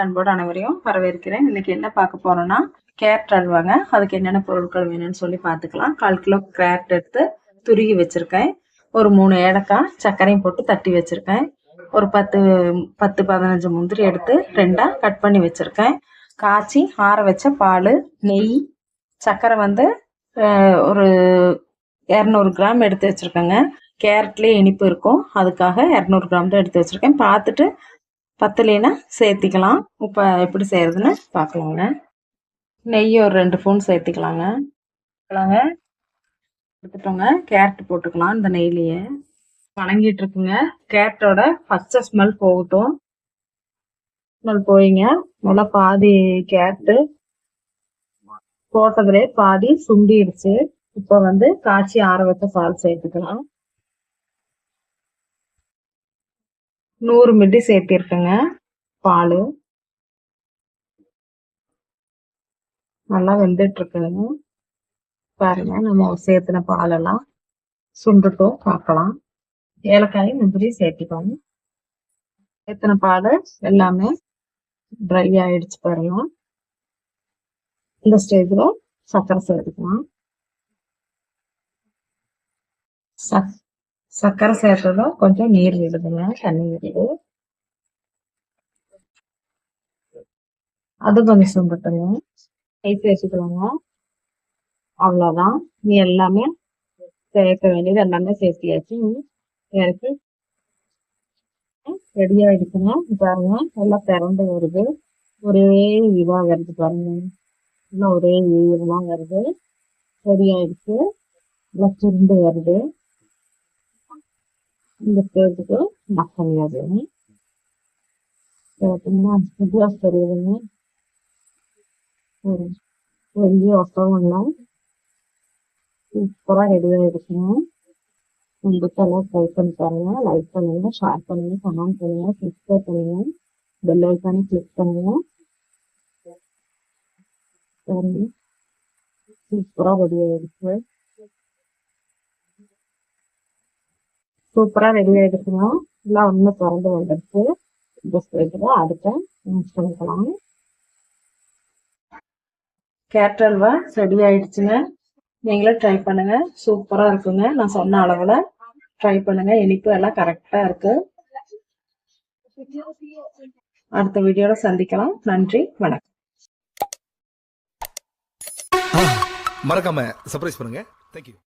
அன்போடு அனைவரையும் வரவேற்கிறேன். இன்னைக்கு என்ன பார்க்க போறோம்னா கேரட் அல்வாங்க. அதுக்கு என்னென்ன பொருட்கள் வேணும்னு சொல்லி பார்த்துக்கலாம். 1/4 கிலோ கேரட் எடுத்து துருகி வச்சிருக்கேன். ஒரு 3 ஏலக்காய் சர்க்கரையும் போட்டு தட்டி வச்சிருக்கேன். ஒரு 10-15 முந்திரி எடுத்து 2ஆ கட் பண்ணி வச்சிருக்கேன். காய்ச்சி ஆற வச்ச பால், நெய், சர்க்கரை வந்து ஒரு 200 கிராம் எடுத்து வச்சிருக்கேங்க. கேரட்லேயே இனிப்பு இருக்கும், அதுக்காக 200 கிராம் தான் எடுத்து வச்சிருக்கேன். பார்த்துட்டு பத்தலைன்னா சேர்த்திக்கலாம். இப்போ எப்படி செய்யறதுன்னு பார்க்கலாங்க. நெய் ஒரு 2 ஸ்பூன் சேர்த்திக்கலாங்க. எடுத்துட்டோங்க. கேரட் போட்டுக்கலாம். இந்த நெய்லேயே வணங்கிட்டு இருக்குங்க. கேரட்டோட பச்சை ஸ்மெல் போகட்டும். ஸ்மெல் போயிங்க. நல்லா பாதி கேரட்டு போட்டதுலே பாதி சுண்டிடுச்சு. இப்போ வந்து காய்ச்சி ஆற வச்ச பால் சேர்த்துக்கலாம். 100 மில்லி சேர்த்திருக்கேங்க. பால் நல்லா வெந்துட்டு இருக்குங்க. பாருங்க, நம்ம சேர்த்துன பாலெல்லாம் சுண்டுட்டும் பார்க்கலாம். ஏலக்காயும் முந்திரி சேர்த்திக்கோங்க. சேர்த்துன பால் எல்லாமே ட்ரை ஆயிடுச்சு பாருங்க. இந்த ஸ்டேஜ்ல சர்க்கரை சேர்த்துக்கலாம். சர்க்கரை சேர்த்ததும் கொஞ்சம் நீர் விடுதுங்க, தண்ணி விடுது. அது கொஞ்சம் சுண்டட்டுங்க. நெய் சேர்த்துக்கலாங்க. அவ்வளோதான். நீ எல்லாமே சேர்க்க வேண்டியது எல்லாமே சேர்த்தியாச்சு. இறக்கி ரெடி ஆயிடுச்சுங்க. பாருங்க, எல்லாம் திறந்து வருது. ஒரே இதா வருது பாருங்க. எல்லாம் ஒரே இதெல்லாம் வருது. ரெடி ஆயிடுச்சு. எல்லாம் சுண்டு வருது. இந்த ஸ்டேஜுக்கு மசாலா தெரியுதுங்க. வெளியே ஒட்டவும் சூப்பராக ரெடி ஆயிடுச்சுங்க. உங்களுக்கு எல்லாம் ட்ரை பண்ணி பாருங்க. லைக் பண்ணுங்க, ஷேர் பண்ணுங்க, கமெண்ட் பண்ணுங்க, சப்ஸ்கிரைப் பண்ணுங்க, பெல் ஐக்கானை கிளிக் பண்ணுங்க. சூப்பராக ரெடி ஆயிடுச்சு. சூப்பராக ரெடி ஆயிடுச்சுங்க. எல்லாம் ஒன்று திறந்து வந்துடுச்சு. இந்த ஸ்டேஜில் அடுத்த மிக்ஸ் பண்ணிக்கலாம். கேரட் அல்வா ரெடி ஆயிடுச்சுங்க. நீங்களும் ட்ரை பண்ணுங்க. சூப்பரா இருக்குங்க. நான் சொன்ன அளவுல ட்ரை பண்ணுங்க. இனிப்பு எல்லாம் கரெக்டா இருக்கு. அடுத்த வீடியோல சந்திக்கலாம். நன்றி, வணக்கம். மறக்காம சர்ப்ரைஸ் பண்ணுங்க. தேங்க்யூ.